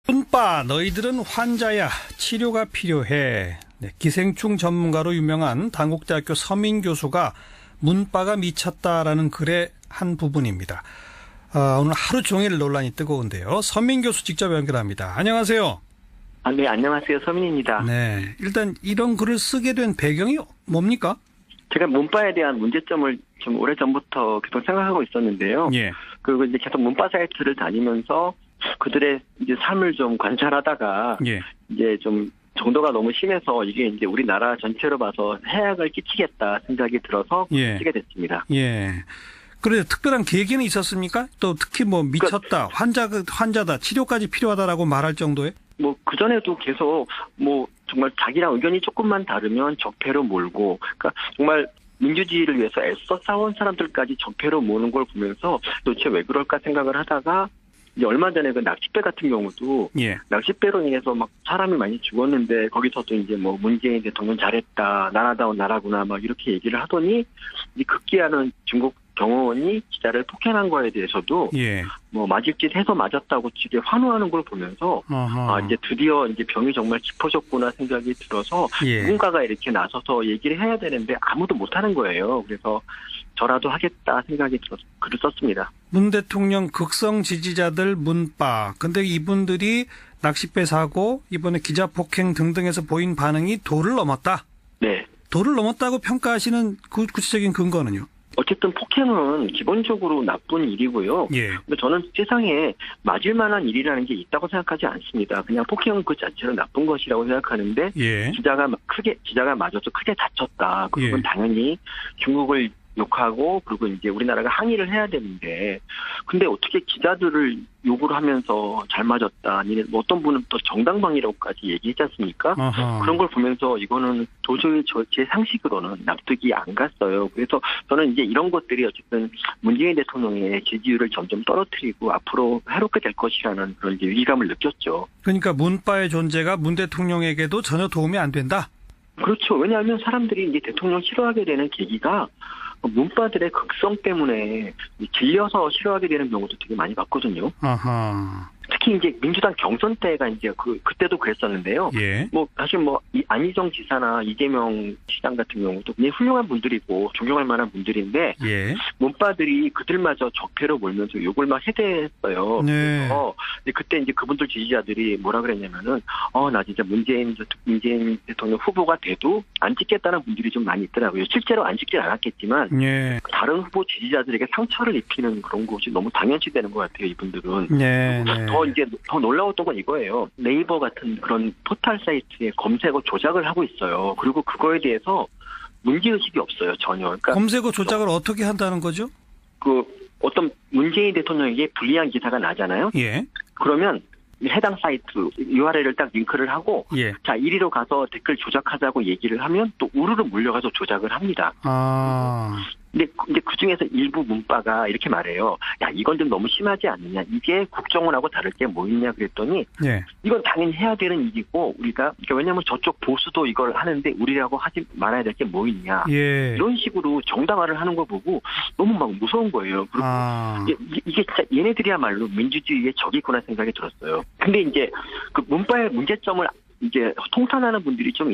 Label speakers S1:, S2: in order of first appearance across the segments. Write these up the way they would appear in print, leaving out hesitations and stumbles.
S1: 문빠 너희들은 환자야 치료가 필요해. 네, 기생충 전문가로 유명한 단국대학교 서민 교수가 문빠가 미쳤다라는 글의 한 부분입니다. 오늘 하루 종일 논란이 뜨거운데요. 서민 교수 직접 연결합니다. 안녕하세요.
S2: 네, 안녕하세요. 서민입니다.
S1: 네, 일단 이런 글을 쓰게 된 배경이 뭡니까?
S2: 제가 문빠에 대한 문제점을 좀 오래전부터 계속 생각하고 있었는데요.
S1: 예.
S2: 그리고 이제 계속 문빠 사이트를 다니면서 그들의 이제 삶을 좀 관찰하다가
S1: 예.
S2: 이제 좀 정도가 너무 심해서 이게 이제 우리나라 전체로 봐서 해악을 끼치겠다 생각이 들어서
S1: 예.
S2: 쓰게 됐습니다.
S1: 예. 그래 특별한 계기는 있었습니까? 또 특히 뭐 미쳤다, 환자다, 치료까지 필요하다라고 말할 정도에?
S2: 뭐 그전에도 계속 뭐 정말 자기랑 의견이 조금만 다르면 적폐로 몰고, 그러니까 정말 민주주의를 위해서 애써 싸운 사람들까지 적폐로 모는 걸 보면서 도대체 왜 그럴까 생각을 하다가 이제 얼마 전에 그 낚싯배 같은 경우도
S1: 예.
S2: 낚싯배로 인해서 막 사람이 많이 죽었는데 거기서도 이제 뭐 문재인 대통령 잘했다, 나라다운 나라구나 막 이렇게 얘기를 하더니 이 급기야는 중국 경호원이 기자를 폭행한 거에 대해서도
S1: 예.
S2: 뭐 맞을 짓 해서 맞았다고 되게 환호하는 걸 보면서 이제 드디어 이제 병이 정말 깊어졌구나 생각이 들어서
S1: 예.
S2: 누군가가 이렇게 나서서 얘기를 해야 되는데 아무도 못하는 거예요. 그래서 저라도 하겠다 생각이 들어서 글을 썼습니다.
S1: 문 대통령 극성 지지자들 문빠. 근데 이분들이 낚싯배 사고 이번에 기자 폭행 등등에서 보인 반응이 도를 넘었다.
S2: 네.
S1: 도를 넘었다고 평가하시는 그 구체적인 근거는요?
S2: 어쨌든 폭행은 기본적으로 나쁜 일이고요.
S1: 예.
S2: 근데 저는 세상에 맞을 만한 일이라는 게 있다고 생각하지 않습니다. 그냥 폭행은 그 자체로 나쁜 것이라고 생각하는데
S1: 예.
S2: 기자가 맞아서 크게 다쳤다. 그건
S1: 예.
S2: 당연히 중국을 욕하고 그리고 이제 우리나라가 항의를 해야 되는데, 근데 어떻게 기자들을 욕을 하면서 잘 맞았다, 아니면 뭐 어떤 분은 또 정당방위라고까지 얘기했지 않습니까?
S1: 어허.
S2: 그런 걸 보면서 이거는 도저히 제 상식으로는 납득이 안 갔어요. 그래서 저는 이제 이런 것들이 어쨌든 문재인 대통령의 지지율을 점점 떨어뜨리고 앞으로 해롭게 될 것이라는 그런 이제 위기감을 느꼈죠.
S1: 그러니까 문빠의 존재가 문 대통령에게도 전혀 도움이 안 된다?
S2: 그렇죠. 왜냐하면 사람들이 이제 대통령 싫어하게 되는 계기가 문빠들의 극성 때문에 질려서 싫어하게 되는 경우도 되게 많이 봤거든요.
S1: 아하.
S2: 특히 이제 민주당 경선 때가 이제 그때도 그랬었는데요.
S1: 예.
S2: 뭐 사실 뭐 안희정 지사나 이재명 시장 같은 경우도 굉장히 훌륭한 분들이고 존경할 만한 분들인데
S1: 예.
S2: 문빠들이 그들마저 적폐로 몰면서 욕을 막 해대했어요.
S1: 네.
S2: 그래서 그때 이제 그분들 지지자들이 뭐라 그랬냐면은 나 진짜 문재인 대통령 후보가 돼도 안 찍겠다는 분들이 좀 많이 있더라고요. 실제로 안 찍진 않았겠지만
S1: 예.
S2: 다른 후보 지지자들에게 상처를 입히는 그런 것이 너무 당연시되는 것 같아요. 이분들은.
S1: 네.
S2: 더 놀라웠던 건 이거예요. 네이버 같은 그런 포털 사이트에 검색어 조작을 하고 있어요. 그리고 그거에 대해서 문제의식이 없어요, 전혀. 그러니까
S1: 검색어 조작을 어떻게 한다는 거죠?
S2: 어떤 문재인 대통령에게 불리한 기사가 나잖아요.
S1: 예.
S2: 그러면 해당 사이트 URL을 딱 링크를 하고,
S1: 예.
S2: 자, 이리로 가서 댓글 조작하자고 얘기를 하면 또 우르르 몰려가서 조작을 합니다. 근데 그 중에서 일부 문빠가 이렇게 말해요. 야, 이건 좀 너무 심하지 않느냐. 이게 국정원하고 다를 게 뭐 있냐 그랬더니,
S1: 예.
S2: 이건 당연히 해야 되는 일이고, 그러니까 왜냐면 저쪽 보수도 이걸 하는데 우리라고 하지 말아야 될 게 뭐 있냐.
S1: 예.
S2: 이런 식으로 정당화를 하는 거 보고 너무 막 무서운 거예요. 그리고 이게 진짜 얘네들이야말로 민주주의의 적이구나 생각이 들었어요. 근데 이제 그 문빠의 문제점을 이제 통탄하는 분들이 좀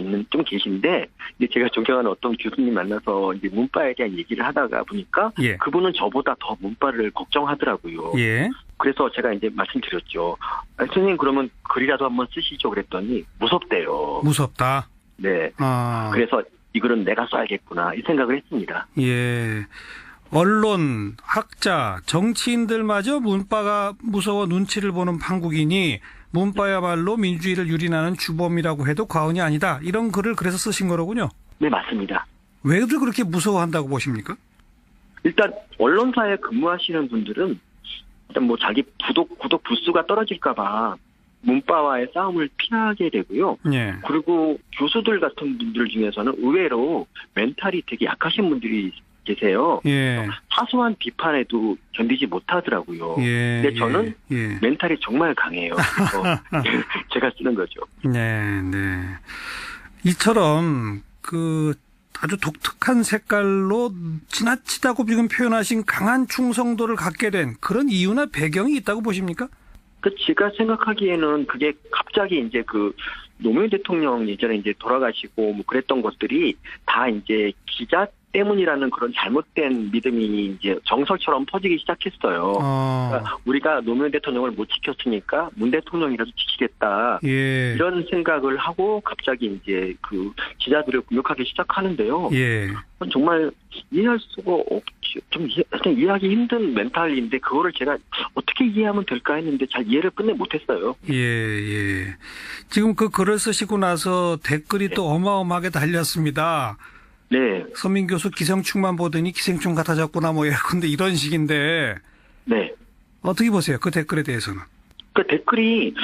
S2: 계신데, 이제 제가 존경하는 어떤 교수님 만나서 이제 문빠에 대한 얘기를 하다가 보니까,
S1: 예.
S2: 그분은 저보다 더 문빠를 걱정하더라고요.
S1: 예.
S2: 그래서 제가 이제 말씀드렸죠. 선생님 그러면 글이라도 한번 쓰시죠 그랬더니 무섭대요.
S1: 무섭다.
S2: 네. 그래서 이 글은 내가 써야겠구나 이 생각을 했습니다.
S1: 예. 언론, 학자, 정치인들마저 문빠가 무서워 눈치를 보는 판국이니 문빠야말로 민주주의를 유린하는 주범이라고 해도 과언이 아니다. 이런 글을 그래서 쓰신 거로군요.
S2: 네, 맞습니다.
S1: 왜들 그렇게 무서워한다고 보십니까?
S2: 일단 언론사에 근무하시는 분들은 일단 뭐 자기 구독 부수가 떨어질까 봐 문빠와의 싸움을 피하게 되고요.
S1: 예.
S2: 그리고 교수들 같은 분들 중에서는 의외로 멘탈이 되게 약하신 분들이 계세요.
S1: 예.
S2: 사소한 비판에도 견디지 못하더라고요.
S1: 예.
S2: 근데 저는
S1: 예.
S2: 멘탈이 정말 강해요. 그래서 제가 쓰는 거죠.
S1: 네, 네. 이처럼 아주 독특한 색깔로 지나치다고 지금 표현하신 강한 충성도를 갖게 된 그런 이유나 배경이 있다고 보십니까?
S2: 그 제가 생각하기에는 그게 갑자기 이제 그 노무현 대통령 예전에 이제 돌아가시고 뭐 그랬던 것들이 다 이제 기자 때문이라는 그런 잘못된 믿음이 이제 정설처럼 퍼지기 시작했어요. 그러니까 우리가 노무현 대통령을 못 지켰으니까 문 대통령이라도 지키겠다.
S1: 예.
S2: 이런 생각을 하고 갑자기 이제 그 기자들을 공격하기 시작하는데요.
S1: 예.
S2: 정말 이해할 수가 없지. 좀 이해하기 힘든 멘탈인데 그거를 제가 어떻게 이해하면 될까 했는데 잘 이해를 끝내 못했어요.
S1: 예, 예. 지금 그 글을 쓰시고 나서 댓글이 또 어마어마하게 달렸습니다.
S2: 네.
S1: 서민 교수 기생충만 보더니 기생충 같아졌구나 뭐 예컨대 이런 식인데
S2: 네.
S1: 어떻게 보세요? 그 댓글에 대해서는?
S2: 그 댓글이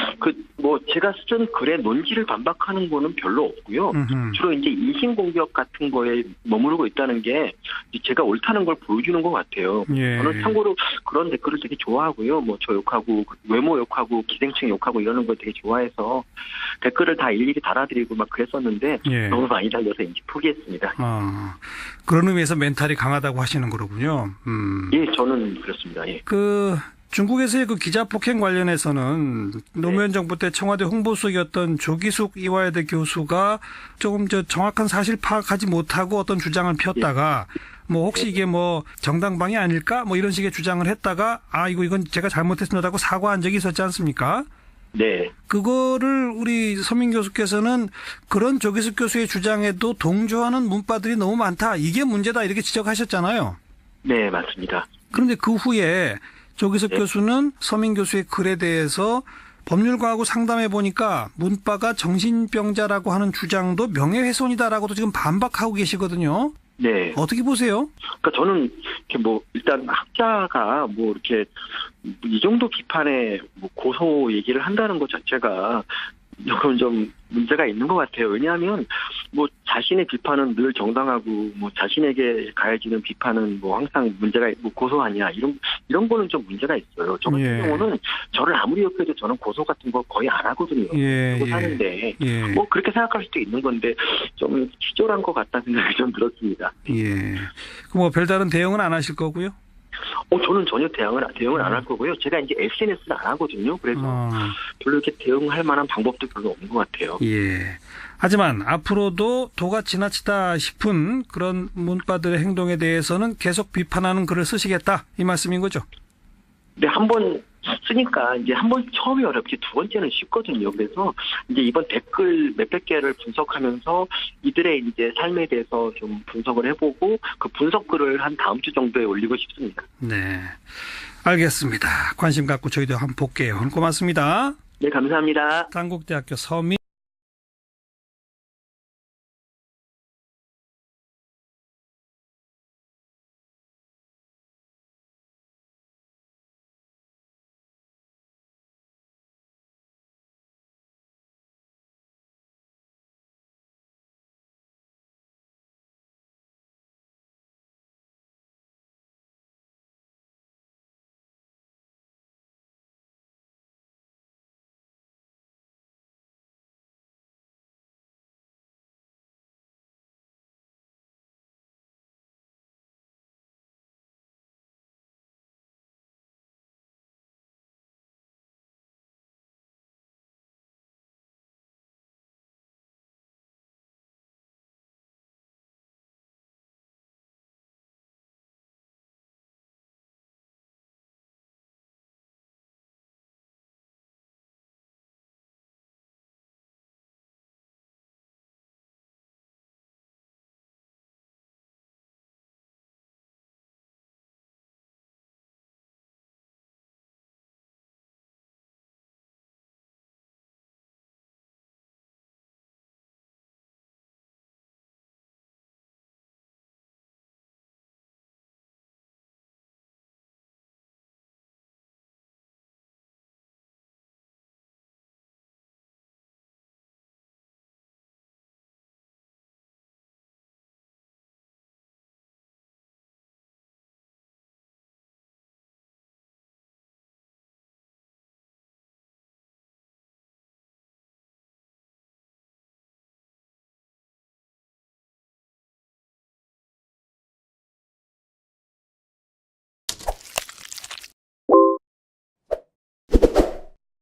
S2: 뭐 제가 쓴 글의 논지를 반박하는 거는 별로 없고요. 주로 이제 인신공격 같은 거에 머무르고 있다는 게 제가 옳다는 걸 보여주는 것 같아요.
S1: 예.
S2: 저는 참고로 그런 댓글을 되게 좋아하고요. 뭐 저 욕하고 외모 욕하고 기생충 욕하고 이러는 걸 되게 좋아해서 댓글을 다 일일이 달아드리고 막 그랬었는데
S1: 예.
S2: 너무 많이 달려서 이제 포기했습니다.
S1: 그런 의미에서 멘탈이 강하다고 하시는 거로군요.
S2: 예, 저는 그렇습니다. 예.
S1: 중국에서의 그 기자 폭행 관련해서는 노무현 정부 때 청와대 홍보수석이었던 조기숙 이화여대 교수가 조금 정확한 사실 파악하지 못하고 어떤 주장을 폈다가 뭐 혹시 이게 뭐 정당방위 아닐까 뭐 이런 식의 주장을 했다가 이건 제가 잘못했습니다 하고 사과한 적이 있었지 않습니까?
S2: 네.
S1: 그거를 우리 서민 교수께서는 그런 조기숙 교수의 주장에도 동조하는 문파들이 너무 많다. 이게 문제다 이렇게 지적하셨잖아요.
S2: 네, 맞습니다.
S1: 그런데 그 후에 조기숙 교수는 서민 교수의 글에 대해서 법률가하고 상담해 보니까 문파가 정신병자라고 하는 주장도 명예훼손이다라고도 지금 반박하고 계시거든요.
S2: 네.
S1: 어떻게 보세요?
S2: 그러니까 저는 이렇게 뭐 일단 학자가 뭐 이렇게 이 정도 비판에 뭐 고소 얘기를 한다는 것 자체가 조금 좀 문제가 있는 것 같아요. 왜냐하면 뭐 자신의 비판은 늘 정당하고 뭐 자신에게 가해지는 비판은 뭐 항상 문제가 뭐 고소하냐 이런 거는 좀 문제가 있어요. 저 같은 경우는 저를 아무리 욕해도 저는 고소 같은 거 거의 안 하거든요. 그러고 사는데 뭐 그렇게 생각할 수도 있는 건데 좀 기절한 것 같다는 생각이 좀 들었습니다.
S1: 예. 뭐 별다른 대응은 안 하실 거고요?
S2: 저는 전혀 대응을 안 할 거고요. 제가 이제 SNS를 안 하거든요. 그래서 별로 이렇게 대응할 만한 방법도 별로 없는 것 같아요.
S1: 예. 하지만 앞으로도 도가 지나치다 싶은 그런 문파들의 행동에 대해서는 계속 비판하는 글을 쓰시겠다 이 말씀인 거죠?
S2: 네, 한번 쓰니까 이제 한 번 처음이 어렵지 두 번째는 쉽거든요. 그래서 이제 이번 댓글 몇백 개를 분석하면서 이들의 이제 삶에 대해서 좀 분석을 해보고 그 분석 글을 한 다음 주 정도에 올리고 싶습니다.
S1: 네, 알겠습니다. 관심 갖고 저희도 한번 볼게요. 고맙습니다.
S2: 네, 감사합니다.
S1: 단국대학교 서민